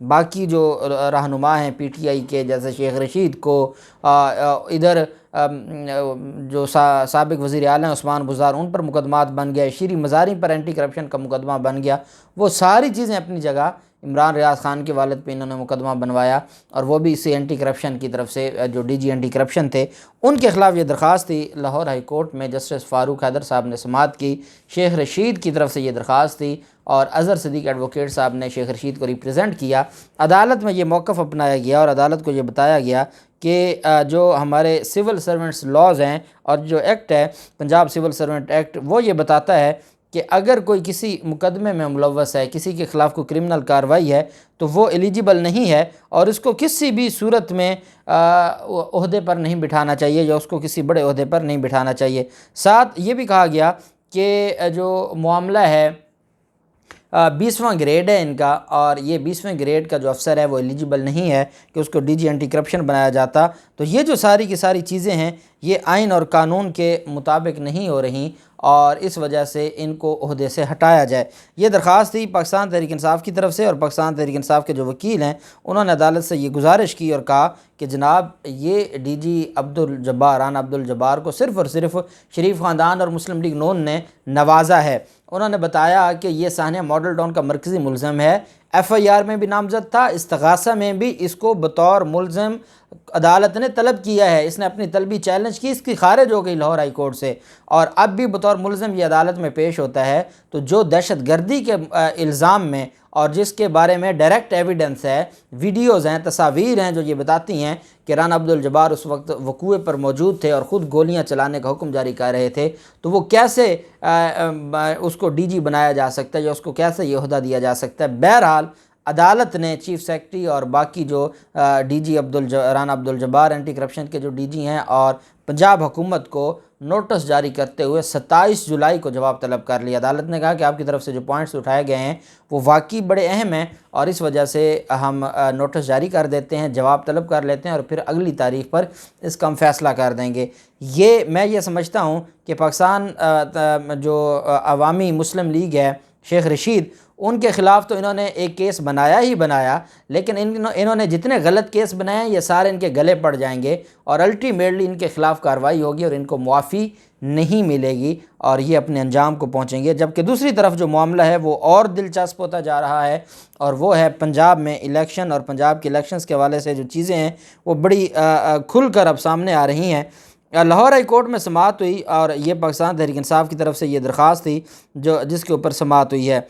باقی جو رہنما ہیں پی ٹی آئی کے جیسے شیخ رشید کو، ادھر جو سابق وزیر اعلیٰ ہیں عثمان بزدار، ان پر مقدمات بن گیا، شیریں مزاری پر اینٹی کرپشن کا مقدمہ بن گیا، وہ ساری چیزیں اپنی جگہ۔ عمران ریاض خان کے والد پہ انہوں نے مقدمہ بنوایا، اور وہ بھی اسی اینٹی کرپشن کی طرف سے، جو ڈی جی اینٹی کرپشن تھے ان کے خلاف یہ درخواست تھی۔ لاہور ہائی کورٹ میں جسٹس فاروق حیدر صاحب نے سماعت کی، شیخ رشید کی طرف سے یہ درخواست تھی، اور اظہر صدیق ایڈوکیٹ صاحب نے شیخ رشید کو ریپرزینٹ کیا۔ عدالت میں یہ موقف اپنایا گیا اور عدالت کو یہ بتایا گیا کہ جو ہمارے سول سرونٹس لاز ہیں اور جو ایکٹ ہے پنجاب سول سرونٹ ایکٹ، وہ یہ بتاتا ہے کہ اگر کوئی کسی مقدمے میں ملوث ہے، کسی کے خلاف کوئی کرمنل کارروائی ہے، تو وہ ایلیجیبل نہیں ہے، اور اس کو کسی بھی صورت میں عہدے پر نہیں بٹھانا چاہیے، یا اس کو کسی بڑے عہدے پر نہیں بٹھانا چاہیے۔ ساتھ یہ بھی کہا گیا کہ جو معاملہ ہے 20واں گریڈ ہے ان کا، اور یہ 20ویں گریڈ کا جو افسر ہے وہ ایلیجیبل نہیں ہے کہ اس کو ڈی جی اینٹی کرپشن بنایا جاتا۔ تو یہ جو ساری کی ساری چیزیں ہیں یہ آئین اور قانون کے مطابق نہیں ہو رہی، اور اس وجہ سے ان کو عہدے سے ہٹایا جائے۔ یہ درخواست تھی پاکستان تحریک انصاف کی طرف سے، اور پاکستان تحریک انصاف کے جو وکیل ہیں انہوں نے عدالت سے یہ گزارش کی اور کہا کہ جناب یہ ڈی جی رانا عبدالجبار کو صرف اور صرف شریف خاندان اور مسلم لیگ نون نے نوازا ہے۔ انہوں نے بتایا کہ یہ سانحہ ماڈل ٹاؤن کا مرکزی ملزم ہے، ایف آئی آر میں بھی نامزد تھا، استغاثہ میں بھی اس کو بطور ملزم عدالت نے طلب کیا ہے، اس نے اپنی طلبی چیلنج کی، اس کی خارج ہو گئی لاہور ہائی کورٹ سے، اور اب بھی بطور ملزم یہ عدالت میں پیش ہوتا ہے۔ تو جو دہشت گردی کے الزام میں، اور جس کے بارے میں ڈائریکٹ ایویڈنس ہے، ویڈیوز ہیں، تصاویر ہیں جو یہ بتاتی ہیں کہ رانا عبدالجبار اس وقت وقوع پر موجود تھے اور خود گولیاں چلانے کا حکم جاری کر رہے تھے، تو وہ کیسے اس کو ڈی جی بنایا جا سکتا ہے، یا اس کو کیسے یہ عہدہ دیا جا سکتا ہے۔ بہرحال عدالت نے چیف سیکرٹری اور باقی جو D G Rana Abdul Jabbar anti corruption کے جو ڈی جی ہیں، اور پنجاب حکومت کو نوٹس جاری کرتے ہوئے 27 جولائی کو جواب طلب کر لیا۔ عدالت نے کہا کہ آپ کی طرف سے جو پوائنٹس اٹھائے گئے ہیں وہ واقعی بڑے اہم ہیں، اور اس وجہ سے ہم نوٹس جاری کر دیتے ہیں، جواب طلب کر لیتے ہیں، اور پھر اگلی تاریخ پر اس کا ہم فیصلہ کر دیں گے۔ میں یہ سمجھتا ہوں کہ پاکستان جو عوامی مسلم لیگ ہے، شیخ رشید، ان کے خلاف تو انہوں نے ایک کیس بنایا ہی بنایا، لیکن انہوں نے جتنے غلط کیس بنائے ہیں یہ سارے ان کے گلے پڑ جائیں گے، اور الٹیمیٹلی ان کے خلاف کارروائی ہوگی اور ان کو معافی نہیں ملے گی، اور یہ اپنے انجام کو پہنچیں گے۔ جبکہ دوسری طرف جو معاملہ ہے وہ اور دلچسپ ہوتا جا رہا ہے، اور وہ ہے پنجاب میں الیکشن، اور پنجاب کے الیکشنز کے حوالے سے جو چیزیں ہیں وہ بڑی کھل کر اب سامنے آ رہی ہیں۔ لاہور ہائی کورٹ میں سماعت ہوئی، اور یہ پاکستان تحریک انصاف کی طرف سے یہ درخواست تھی جس کے اوپر سماعت ہوئی ہے۔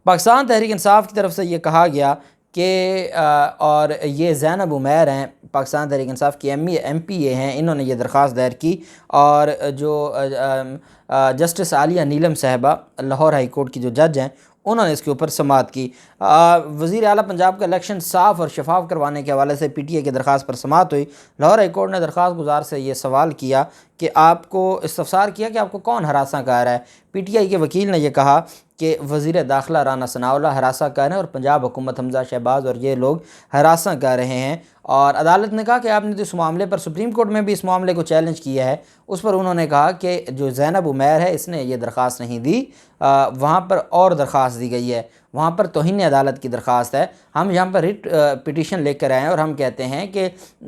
پاکستان تحریک انصاف کی طرف سے یہ کہا گیا کہ اور یہ زینب عمیر ہیں، پاکستان تحریک انصاف کی ایم پی اے ہیں، انہوں نے یہ درخواست دائر کی، اور جو جسٹس عالیہ نیلم صاحبہ لاہور ہائی کورٹ کی جو جج ہیں انہوں نے اس کے اوپر سماعت کی۔ وزیر اعلیٰ پنجاب کا الیکشن صاف اور شفاف کروانے کے حوالے سے پی ٹی آئی کی درخواست پر سماعت ہوئی۔ لاہور ہائی کورٹ نے درخواست گزار سے یہ سوال کیا کہ آپ کو استفسار کیا کہ آپ کو کون ہراساں کر رہا ہے۔ پی ٹی آئی کے وکیل نے یہ کہا کہ وزیر داخلہ رانا ثناءاللہ ہراساں کر رہے ہیں، اور پنجاب حکومت حمزہ شہباز اور یہ لوگ ہراساں کر رہے ہیں، اور عدالت نے کہا کہ آپ نے تو اس معاملے پر سپریم کورٹ میں بھی اس معاملے کو چیلنج کیا ہے۔ اس پر انہوں نے کہا کہ جو زینب عمیر ہے اس نے یہ درخواست نہیں دی، وہاں پر اور درخواست دی گئی ہے، وہاں پر توہین عدالت کی درخواست ہے۔ ہم یہاں پر ریٹ پٹیشن لے کر آئے ہیں، اور ہم کہتے ہیں کہ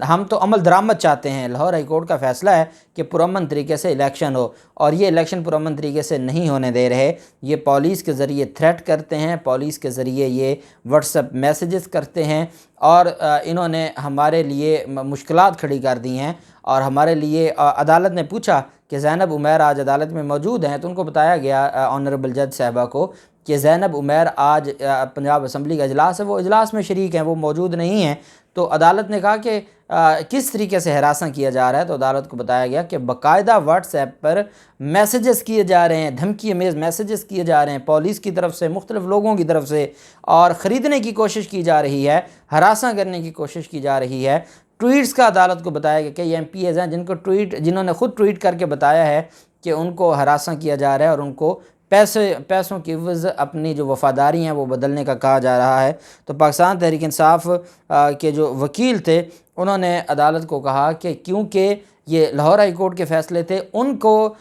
ہم تو عمل درآمد چاہتے ہیں۔ لاہور ہائی کورٹ کا فیصلہ ہے کہ پرامن طریقے سے الیکشن ہو، اور یہ الیکشن پرامن طریقے سے نہیں ہونے دے رہے۔ یہ پولیس کے ذریعے تھریٹ کرتے ہیں، پولیس کے ذریعے یہ واٹس ایپ میسیجز کرتے ہیں، اور انہوں نے ہمارے لیے مشکلات کھڑی کر دی ہیں، اور ہمارے لیے عدالت نے پوچھا کہ زینب عمیر آج عدالت میں موجود ہیں، تو ان کو بتایا گیا آنریبل جج صاحبہ کو کہ زینب عمیر آج پنجاب اسمبلی کا اجلاس ہے، وہ اجلاس میں شریک ہیں، وہ موجود نہیں ہیں۔ تو عدالت نے کہا کہ کس طریقے سے ہراساں کیا جا رہا ہے، تو عدالت کو بتایا گیا کہ باقاعدہ واٹس ایپ پر میسیجز کیے جا رہے ہیں، دھمکی امیز میسیجز کیے جا رہے ہیں پولیس کی طرف سے، مختلف لوگوں کی طرف سے، اور خریدنے کی کوشش کی جا رہی ہے، ہراساں کرنے کی کوشش کی جا رہی ہے۔ ٹویٹس کا عدالت کو بتایا گیا کہ یہ ایم پی ایز ہیں جنہوں نے خود ٹویٹ کر کے بتایا ہے کہ ان کو ہراساں کیا جا رہا ہے، اور ان کو پیسوں کی عوض اپنی جو وفاداری ہیں وہ بدلنے کا کہا جا رہا ہے۔ تو پاکستان تحریک انصاف کے جو وکیل تھے انہوں نے عدالت کو کہا کہ کیونکہ یہ لاہور ہائی کورٹ کے فیصلے تھے ان کو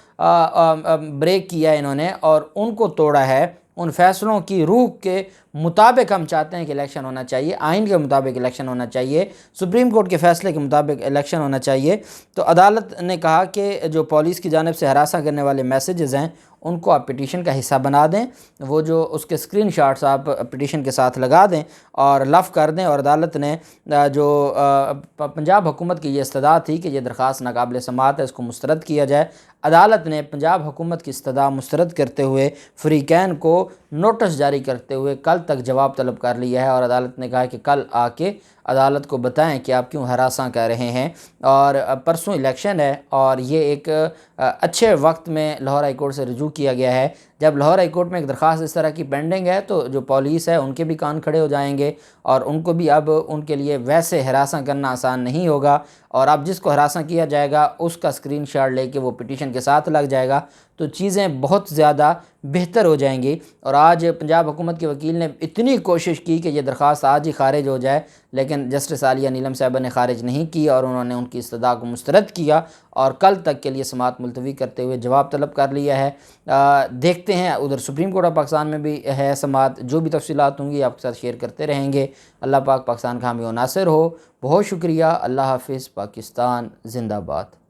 بریک کیا انہوں نے، اور ان کو توڑا ہے، ان فیصلوں کی روح کے مطابق ہم چاہتے ہیں کہ الیکشن ہونا چاہیے، آئین کے مطابق الیکشن ہونا چاہیے، سپریم کورٹ کے فیصلے کے مطابق الیکشن ہونا چاہیے۔ تو عدالت نے کہا کہ جو پولیس کی جانب سے ہراساں کرنے والے میسیجز ہیں ان کو آپ پٹیشن کا حصہ بنا دیں، وہ جو اس کے اسکرین شاٹس آپ پٹیشن کے ساتھ لگا دیں اور لف کر دیں۔ اور عدالت نے جو پنجاب حکومت کی یہ استدعا تھی کہ یہ درخواست ناقابل سماعت ہے، اس کو مسترد کیا جائے، عدالت نے پنجاب حکومت کی استدعا مسترد کرتے ہوئے فریقین کو نوٹس جاری کرتے ہوئے کل تک جواب طلب کر لیا ہے، اور عدالت نے کہا کہ کل آ کے عدالت کو بتائیں کہ آپ کیوں ہراساں کر رہے ہیں۔ اور پرسوں الیکشن ہے اور یہ ایک اچھے وقت میں لاہور ہائی کورٹ سے رجوع کیا گیا ہے۔ جب لاہور ہائی کورٹ میں ایک درخواست اس طرح کی پینڈنگ ہے تو جو پولیس ہے ان کے بھی کان کھڑے ہو جائیں گے، اور ان کو بھی اب ان کے لیے ویسے ہراساں کرنا آسان نہیں ہوگا، اور اب جس کو ہراساں کیا جائے گا اس کا اسکرین شاٹ لے کے وہ پٹیشن کے ساتھ لگ جائے گا، تو چیزیں بہت زیادہ بہتر ہو جائیں گی۔ اور آج پنجاب حکومت کے وکیل نے اتنی کوشش کی کہ یہ درخواست آج ہی خارج ہو جائے، لیکن جسٹس عالیہ نیلم صاحبہ نے خارج نہیں کی اور انہوں نے ان کی استدعا کو مسترد کیا اور کل تک کے لیے سماعت ملتوی کرتے ہوئے جواب طلب کر لیا ہے۔ دیکھتے ہیں ادھر سپریم کورٹ آف پاکستان میں بھی ہے سماعت، جو بھی تفصیلات ہوں گی آپ کے ساتھ شیئر کرتے رہیں گے۔ اللہ پاک پاکستان کا حامی و ناصر ہو۔ بہت شکریہ۔ اللہ حافظ۔ پاکستان زندہ باد۔